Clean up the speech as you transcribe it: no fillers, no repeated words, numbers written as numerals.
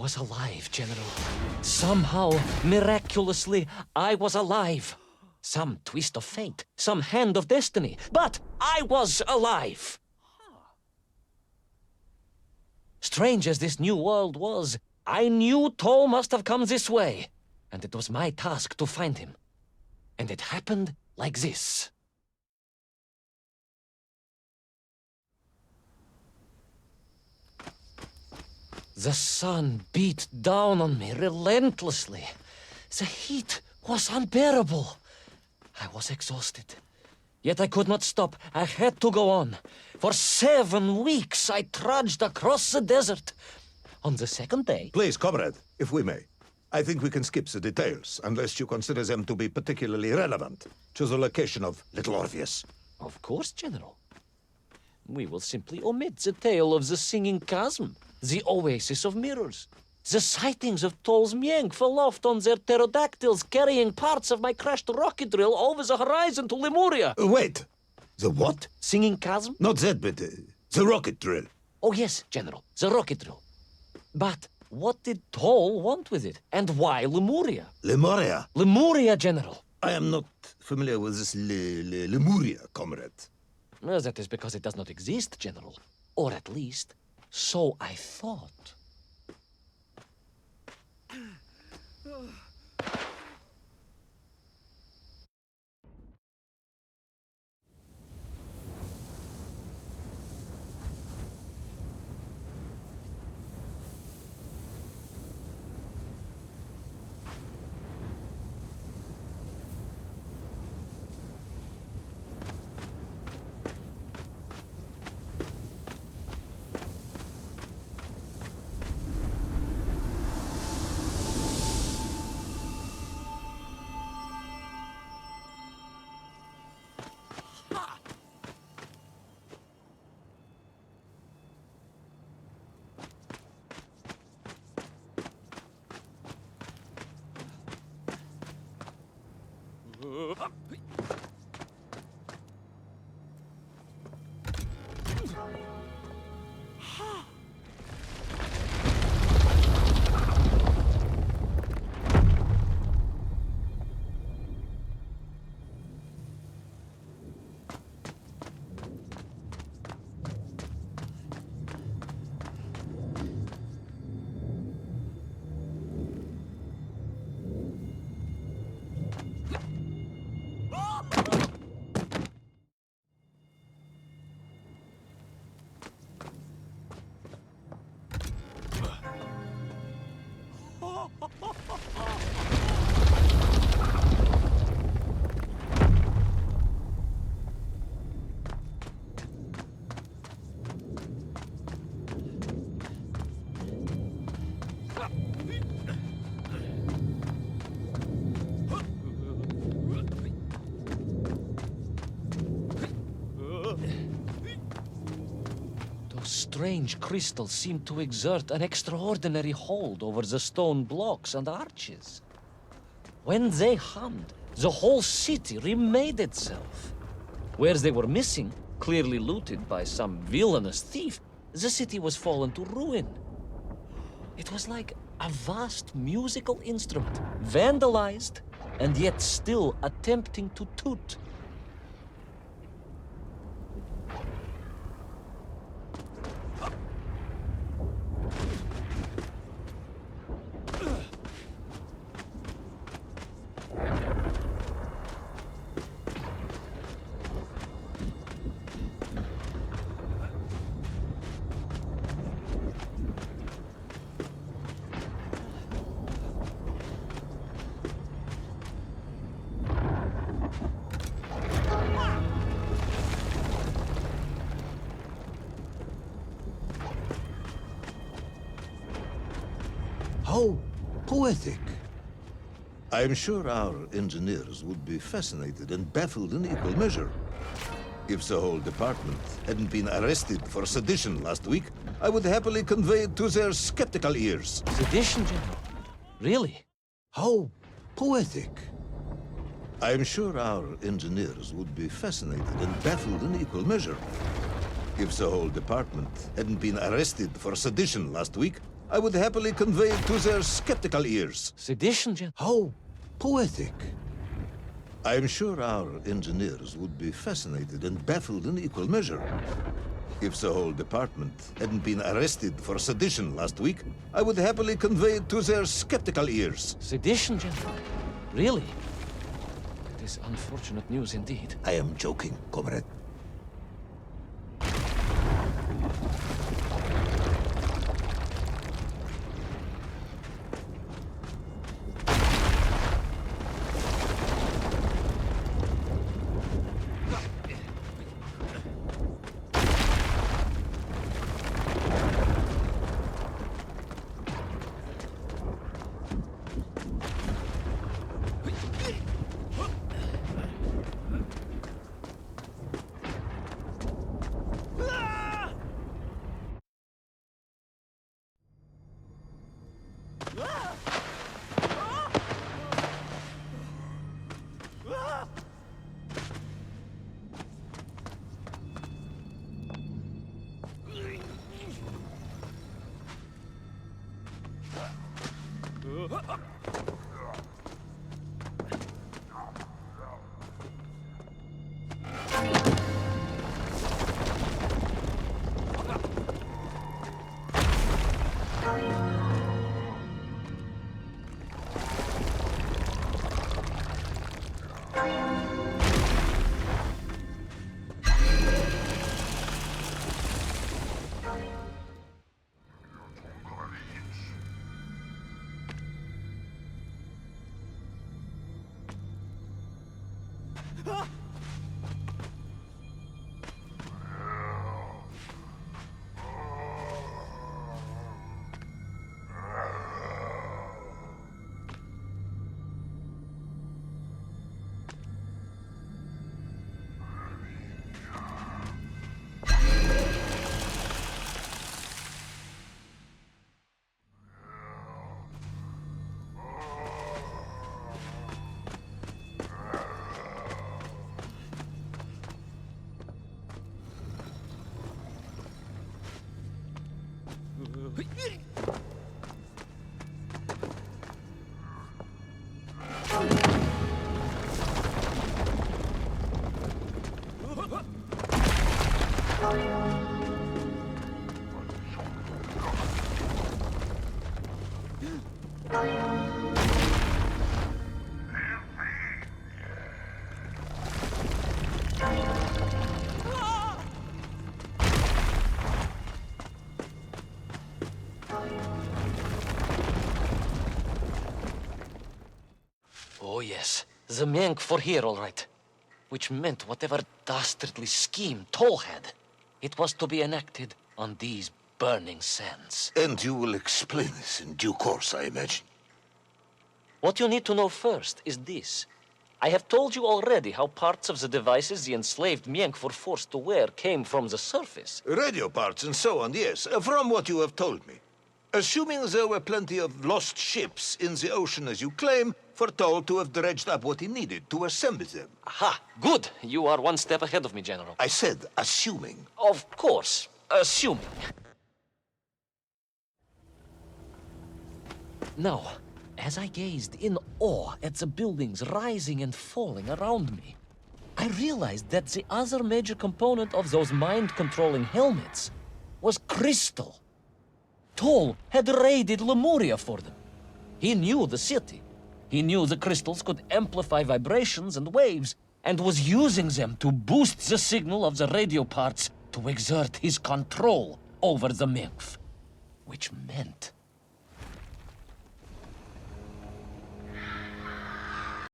was alive, General. Somehow, miraculously, I was alive. Some twist of fate, some hand of destiny, but I was alive. Strange as this new world was, I knew Toll must have come this way, and it was my task to find him. And it happened like this. The sun beat down on me relentlessly. The heat was unbearable. I was exhausted. Yet I could not stop. I had to go on. For 7 weeks I trudged across the desert. On the second day... Please, comrade, if we may. I think we can skip the details, unless you consider them to be particularly relevant to the location of Little Orpheus. Of course, General. We will simply omit the tale of the singing chasm, the oasis of mirrors, the sightings of Toll's Mienk aloft on their pterodactyls carrying parts of my crashed rocket drill over the horizon to Lemuria. Wait! The what? Singing chasm? Not that, but the rocket drill. Oh yes, General, the rocket drill. But what did Toll want with it? And why Lemuria? Lemuria? Lemuria, General. I am not familiar with this Lemuria, comrade. Well, that is because it does not exist, General. Or at least, so I thought. Strange crystals seemed to exert an extraordinary hold over the stone blocks and arches. When they hummed, the whole city remade itself. Where they were missing, clearly looted by some villainous thief, the city was fallen to ruin. It was like a vast musical instrument, vandalized, and yet still attempting to toot. How poetic. I'm sure our engineers would be fascinated and baffled in equal measure. If the whole department hadn't been arrested for sedition last week, I would happily convey it to their skeptical ears. Sedition, General? Really? How poetic. I'm sure our engineers would be fascinated and baffled in equal measure. If the whole department hadn't been arrested for sedition last week, I would happily convey it to their skeptical ears. Sedition, General. How poetic. I am sure our engineers would be fascinated and baffled in equal measure. If the whole department hadn't been arrested for sedition last week, I would happily convey it to their skeptical ears. Sedition, General? Really? It is unfortunate news indeed. I am joking, comrade. Oh, yes. The Mengf were here, all right. Which meant whatever dastardly scheme Toll had, it was to be enacted on these burning sands. And you will explain this in due course, I imagine. What you need to know first is this. I have told you already how parts of the devices the enslaved Mengf were forced to wear came from the surface. Radio parts and so on, yes, from what you have told me. Assuming there were plenty of lost ships in the ocean as you claim, for Toll to have dredged up what he needed to assemble them. Aha! Good! You are one step ahead of me, General. I said assuming. Of course. Assuming. Now, as I gazed in awe at the buildings rising and falling around me, I realized that the other major component of those mind-controlling helmets was crystal. Toll had raided Lemuria for them. He knew the city. He knew the crystals could amplify vibrations and waves, and was using them to boost the signal of the radio parts to exert his control over the Mengf. Which meant